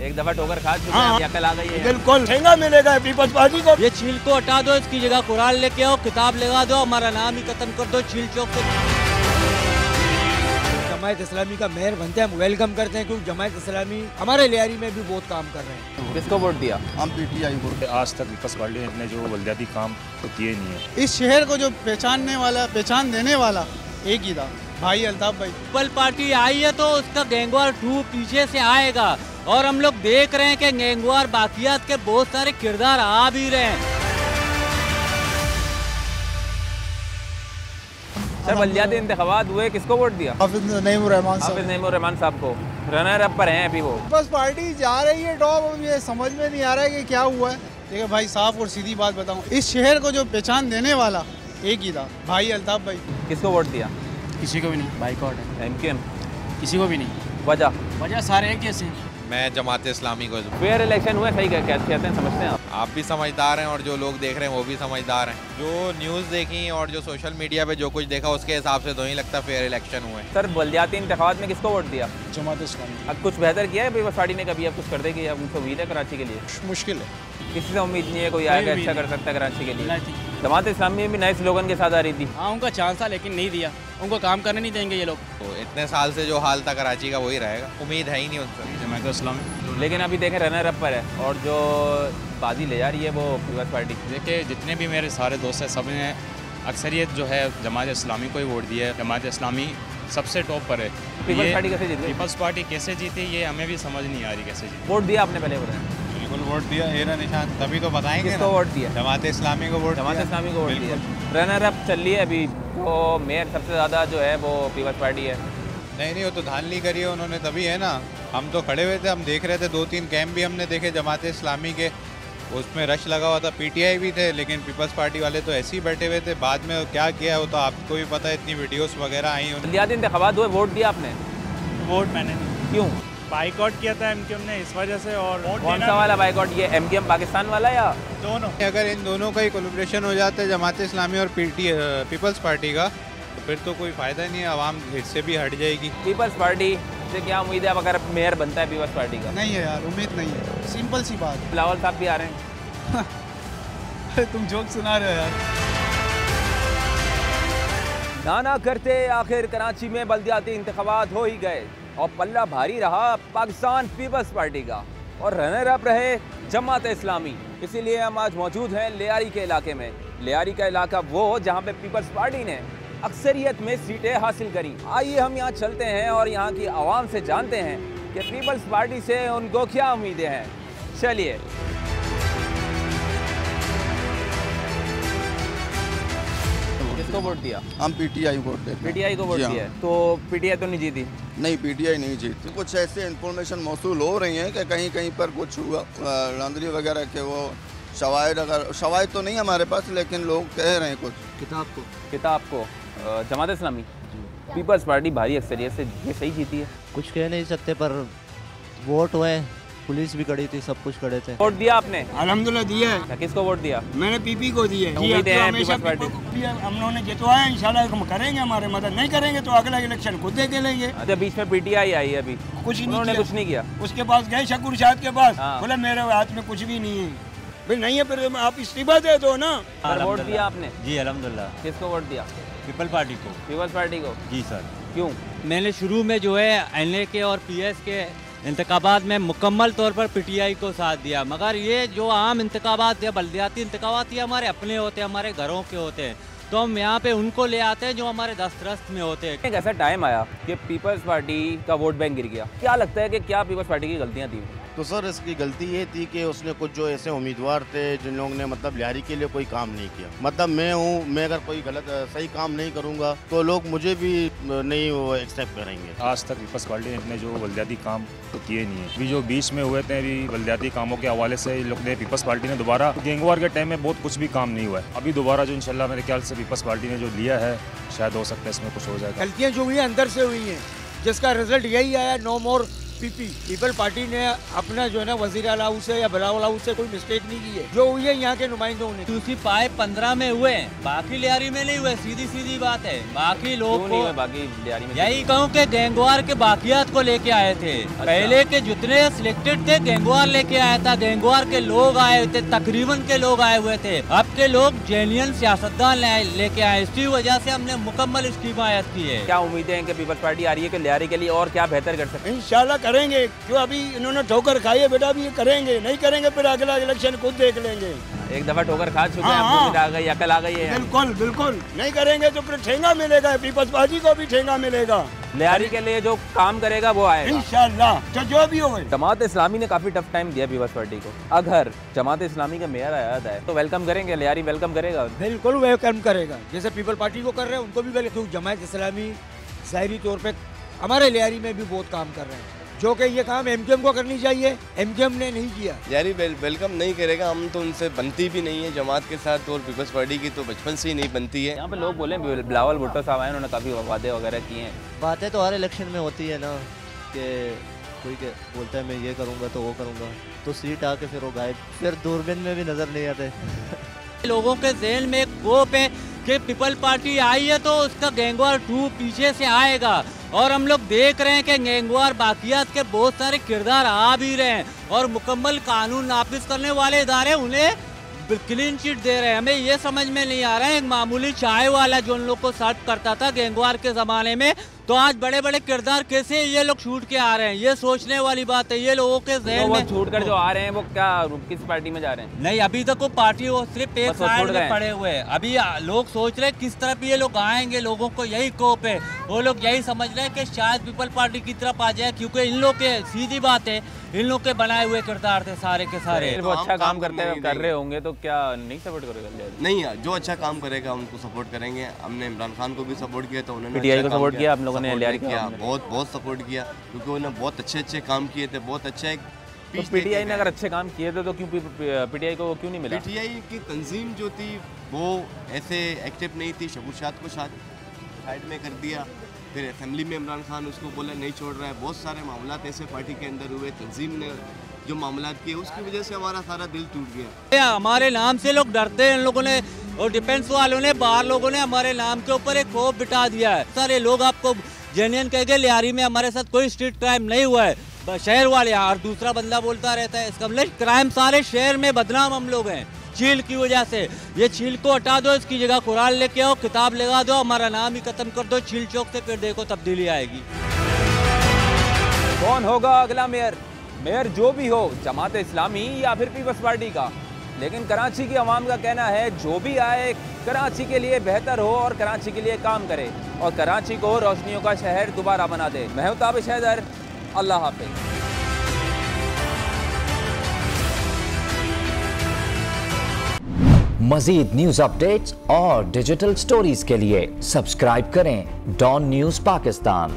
एक दफा ठोकर खा चुके हैं, अकल आ गई है। बिल्कुल ठेंगा मिलेगा पीपल्स पार्टी को। ये छील को हटा दो, इसकी जगह कुरान लेके आओ, किताब लगा दो, हमारा नाम ही खत्म कर दो छील चौक से। जमायत इस्लामी का मेयर बनते हैं, हम वेलकम करते हैं, क्योंकि जमायत इस्लामी हमारे लियारी में भी बहुत काम कर रहे हैं। किसको वोट दिया? हम PTI को। आज तक पीपल्स पार्टी ने जो बलदियाती काम तो किए नहीं है। इस शहर को जो पहचान देने वाला एक ही था, भाई अल्ताफ भाई। पीपल पार्टी आई है तो उसका गैंगवार 2 पीछे से आएगा, और हम लोग देख रहे हैं कि गैंगवार बाकियात के बहुत सारे किरदार आ भी रहे हैं। सर बल्दियाती इंतखाबात हुए, किसको वोट दिया? हाफिज नईमुर रहमान साहब को। रनर अप पर हैं अभी वो। बस पार्टी जा रही है टॉप, ये समझ में नहीं आ रहा है कि क्या हुआ है। देखिए भाई, साफ और सीधी बात बताऊं, इस शहर को जो पहचान देने वाला एक ही था, भाई अल्ताफ भाई। किसको वोट दिया? किसी को भी नहीं, बाइकआउट है। MQM? किसी को भी नहीं। वजह सारे एक जैसे। मैं जमात इस्लामी को। फेयर इलेक्शन हुए, सही कहते हैं, समझते हैं आप भी समझदार हैं और जो लोग देख रहे हैं वो भी समझदार हैं। जो न्यूज़ देखी और जो सोशल मीडिया पे जो कुछ देखा उसके हिसाब से तो नहीं लगता फेयर इलेक्शन हुए। सर बल्दियाती इंतखाबात में किसको वोट दिया? जमात इस्लामी। अब कुछ बेहतर किया है पीपल्स पार्टी ने कभी? अब कुछ कर देगी? अब उनको उम्मीद है कराची के लिए? मुश्किल है, किसी से उम्मीद नहीं है कोई आएगा अच्छा कर सकता है कराची के लिए। जमात इस्लामी भी नए स्लोगन के साथ आ रही थी। हाँ, उनका चांस था लेकिन नहीं दिया, उनको काम करने नहीं देंगे ये लोग। तो इतने साल से जो हाल था कराची का वही रहेगा, उम्मीद है ही नहीं उनसे। जमात इस्लामी, लेकिन अभी देखें रनर अप पर है, और जो बाजी ले जा रही है वो पीपल्स पार्टी। देखिए जितने भी मेरे सारे दोस्त हैं सब ने अक्सरियत जो है जमात इस्लामी को ही वोट दिया है। जमात इस्लामी सबसे टॉप पर है। पीपल्स पार्टी कैसे जीती? पीपल्स पार्टी कैसे जीती ये हमें भी समझ नहीं आ रही कैसे जीती। वोट दिया आपने पहले? बिल्कुल वोट दिया, हेरा निशान, तभी तो बताएंगे। किसको वोट दिया? जमात इस्लामी को वोट। जमात इस्लामी को वोट दिया। रनर अप चल रही है अभी, तो मेयर सबसे ज़्यादा जो है वो पीपल्स पार्टी है। नहीं, वो तो धांधली करी है उन्होंने, तभी है ना। हम तो खड़े हुए थे, हम देख रहे थे, 2-3 कैंप भी हमने देखे जमात इस्लामी के, उसमें रश लगा हुआ था। PTI भी थे, लेकिन पीपल्स पार्टी वाले तो ऐसे ही बैठे हुए थे। बाद में क्या किया वो तो आपको भी पता है, इतनी वीडियोस वगैरह आई। बल्दियाती इंतखाबात हुए, वोट दिया आपने? वोट मैंने नहीं। क्यों? बाइकआउट किया था MQM ने इस वजह से। और कौन सा वाला बाइकआउट? ये MQM पाकिस्तान वाला या दोनों? अगर इन दोनों का ही कोलैबोरेशन हो जाता है, जमात इस्लामी और पीपल्स पार्टी का, तो फिर तो कोई फ़ायदा नहीं है, आवाम इससे भी हट जाएगी। पीपल्स पार्टी से क्या उम्मीद है अगर मेयर बनता है पीपल्स पार्टी का? नहीं है यार, उम्मीद नहीं है, सिंपल सी बात। बिलावल साहब भी आ रहे हैं। तुम जोक सुना रहे हो यार। ना करते आखिर कराची में बल्दियाती इंतखाबात हो ही गए, और पल्ला भारी रहा पाकिस्तान पीपल्स पार्टी का, और रनर अप रहे जमात इस्लामी। इसीलिए हम आज मौजूद हैं लियारी के इलाके में। लियारी का इलाका वो जहाँ पे पीपल्स पार्टी ने अक्सरियत में सीटें हासिल करी। आइए हम यहाँ चलते हैं और यहाँ की आवाम से जानते हैं कि पीपल्स पार्टी से उनको क्या उम्मीदें हैं। चलिए। किसको वोट दिया? हम PTI वोट देते हैं। PTI को वोट दिया है, तो PTI तो नहीं जीती? नहीं, PTI नहीं जीती। कुछ ऐसे इन्फॉर्मेशन मौसूल हो रही हैं कि कहीं कहीं पर कुछ हुआ, लांदरी वगैरह के वो शवाहिद तो नहीं हमारे पास, लेकिन लोग कह रहे हैं कुछ। किताब को जमात इस्लामी, पीपल्स पार्टी भारी अक्सरियत से ये सही जीती है। कुछ कह नहीं सकते, पर वोट हुए, पुलिस भी खड़ी थी, सब कुछ खड़े थे। वोट दिया आपने? अल्हम्दुलिल्लाह दिया है। किसको वोट दिया? मैंने PP को दिया है। उम्मीदें हैं पीपल्स पार्टी? हम लोगों ने जितवाया, इंशाल्लाह हम करेंगे, हमारे मदद नहीं करेंगे तो अगला इलेक्शन खुद दे के लेंगे। अच्छा, बीच में PTI आई है अभी, कुछ उन्होंने कुछ नहीं किया। उसके पास गए शकुर शाह के पास, हाँ। बोला मेरे हाथ में कुछ भी नहीं है। भाई नहीं है, फिर आप इस्तीफा दे दो ना। वोट दिया आपने? जी अल्हम्दुलिल्लाह। किसको वोट दिया? पीपल पार्टी को। पीपल्स पार्टी को? जी सर। क्यों? मैंने शुरू में जो है NA के और PS के इंतखाबात में मुकम्मल तौर पर PTI को साथ दिया, मगर ये जो आम इंतखाबात या बल्दियाती इंतखाबात ये हमारे अपने होते हैं, हमारे घरों के होते हैं, तो हम यहाँ पे उनको ले आते हैं जो हमारे दस्तरस्त में होते हैं। एक ऐसा टाइम आया कि पीपल्स पार्टी का वोट बैंक गिर गया। क्या लगता है कि क्या पीपल्स पार्टी की गलतियाँ थी? तो सर इसकी गलती ये थी कि उसने कुछ जो ऐसे उम्मीदवार थे जिन लोगों ने मतलब लियारी के लिए कोई काम नहीं किया। मतलब मैं अगर कोई गलत सही काम नहीं करूंगा तो लोग मुझे भी नहीं वो एक्सेप्ट करेंगे। आज तक पीपल्स पार्टी ने जो बलदियाती काम तो किए नहीं है। अभी जो बीच में हुए थे अभी बलदियाती कामों के हवाले से लोग ने पीपल्स पार्टी ने दोबारा गैंगवार के टाइम में बहुत कुछ भी काम नहीं हुआ है। अभी दोबारा जो इंशाल्लाह मेरे ख्याल से पीपल्स पार्टी ने जो लिया है शायद हो सकता है इसमें कुछ हो जाएगा। गलतियाँ जो हुई हैं अंदर से हुई हैं, जिसका रिजल्ट यही आया, नो मोर पीपी पीपल पार्टी ने अपना जो है ना वजीर आला से या बिलावल हाउस से कोई मिस्टेक नहीं की है, जो हुई है यहाँ के नुमाइंदों ने। यूसी पाए 15 में हुए, बाकी लियारी में नहीं हुए, सीधी सीधी बात है। बाकी लोग को बाकी लियारी में यही कहूँ कि गैंगवार के बाकियात को लेके आए थे। पहले के जितने सिलेक्टेड थे गैंगवार लेके आया था, गैंगवार के लोग आए थे, तकरीबन के लोग आए हुए थे। अब के लोग जेन्युइन सियासतदान लेके आए, इसी वजह से हमने मुकम्मल इसकी हिमायत की है। क्या उम्मीदें हैं कि पीपल्स पार्टी आ रही है कि लियारी के लिए और क्या बेहतर कर सकते हैं? इंशाल्लाह करेंगे, जो अभी इन्होंने ठोकर खाई है बेटा, अभी ये करेंगे, नहीं करेंगे फिर अगला इलेक्शन खुद देख लेंगे। एक दफा ठोकर खा चुके हैं, आपको आ गई, अकल आ गई है। बिल्कुल बिल्कुल, नहीं करेंगे तो फिर ठेंगा मिलेगा, पीपल्स पार्टी को भी ठेंगा मिलेगा। लियारी के लिए जो काम करेगा वो आएगा इंशाल्लाह, जो भी हो। जमात इस्लामी ने काफी टफ टाइम दिया पीपल्स पार्टी को। अगर जमात इस्लामी का मेयर आया है तो वेलकम करेंगे, लियारी वेलकम करेगा? बिल्कुल वेलकम करेगा, जैसे पीपल पार्टी को कर रहे हैं उनको भी वेलकम। जमात इस्लामी ज़ाहिरी तौर पे हमारे लियारी में भी बहुत काम कर रहे हैं, जो कि ये काम एमकेएम को करनी चाहिए, एमकेएम ने नहीं किया। यारी वेलकम नहीं करेगा, हम तो उनसे बनती भी नहीं है जमात के साथ, और पीपल्स पार्टी की तो बचपन से ही नहीं बनती है। यहाँ पे लोग बोले बिलावल भुट्टो साहब आए, उन्होंने काफ़ी वादे वगैरह किए हैं। बातें तो हर इलेक्शन में होती है ना, कि कोई बोलता है मैं ये करूँगा तो वो करूँगा, तो सीट आके फिर वो गायब, फिर दूरबीन में भी नज़र नहीं आते। लोगों के ज़हन में एक कोप है कि पीपल पार्टी आई है तो उसका गैंगवार 2 पीछे से आएगा, और हम लोग देख रहे हैं कि गैंगवार बाकियात के बहुत सारे किरदार आ भी रहे हैं, और मुकम्मल कानून नाफिज करने वाले इदारे उन्हें क्लीन चिट दे रहे हैं। हमें ये समझ में नहीं आ रहा है, एक मामूली चाय वाला जो उन लोग को सर्व करता था गैंगवार के ज़माने में, तो आज बड़े बड़े किरदार कैसे ये लोग छूट के आ रहे हैं, ये सोचने वाली बात है। ये लोगों के ज़हन में छूट कर जो आ रहे हैं वो क्या किस पार्टी में जा रहे हैं? नहीं, अभी तक वो पार्टी वो सिर्फ एक साइड में पड़े हुए हैं। अभी लोग सोच रहे हैं किस तरफ ये लोग आएंगे, लोगों को यही कोप है, वो लोग यही समझ रहे हैं कि शायद पीपल पार्टी की तरफ आ जाए, क्योंकि इन लोग के सीधी बात है, इन लोग के बनाए हुए किरदार थे सारे के सारे। वो अच्छा काम कर रहे होंगे तो क्या नहीं सपोर्ट करेगा? नहीं, जो अच्छा काम करेगा उनको सपोर्ट करेंगे। हमने इमरान खान को भी सपोर्ट किया, तो उन्होंने पीटीआई को सपोर्ट किया, हम लोगों ने लियारी किया, बहुत सपोर्ट किया, क्योंकि उन्होंने बहुत अच्छे काम किए थे, बहुत अच्छा एक तो पीटीआई ने अगर अच्छे काम किए थे तो क्यों पीटीआई को क्यों नहीं मिला? पीटीआई की तंजीम जो थी वो ऐसे एक्टिव नहीं थी, शबुशात को साइड में कर दिया, फिर असेंबली में इमरान खान उसको बोला नहीं छोड़ रहा है। बहुत सारे मामला ऐसे पार्टी के अंदर हुए, तंजीम ने जो मामला किए उसकी वजह से हमारा सारा दिल टूट गया। हमारे नाम से लोग डरते हैं, इन लोगों ने और डिफेंस वालों ने, बाहर लोगों ने हमारे नाम के ऊपर एक खौफ बिठा दिया है। सारे लोग आपको जेन्युइन कह के लियारी में हमारे साथ कोई स्ट्रीट क्राइम नहीं हुआ है, शहर वाले, और दूसरा बंदा बोलता रहता है इसका मतलब क्राइम सारे शहर में बदनाम हम लोग हैं चील की वजह से। ये चील को हटा दो, इसकी जगह कुरान लेके आओ, किताब लगा दो, हमारा नाम ही खत्म कर दो चील चौक से, फिर देखो तब्दीली आएगी। कौन होगा अगला मेयर? मेयर जो भी हो, जमात इस्लामी या फिर पीपल्स पार्टी का, लेकिन कराची की आवाम का कहना है जो भी आए कराची के लिए बेहतर हो और कराची के लिए काम करे और कराची को रोशनियों का शहर दोबारा बना दे। मैं हूं ताबिश हैदर, अल्लाह हाफिज। मज़ीद न्यूज़ अपडेट्स और डिजिटल स्टोरीज के लिए सब्सक्राइब करें डॉन न्यूज़ पाकिस्तान।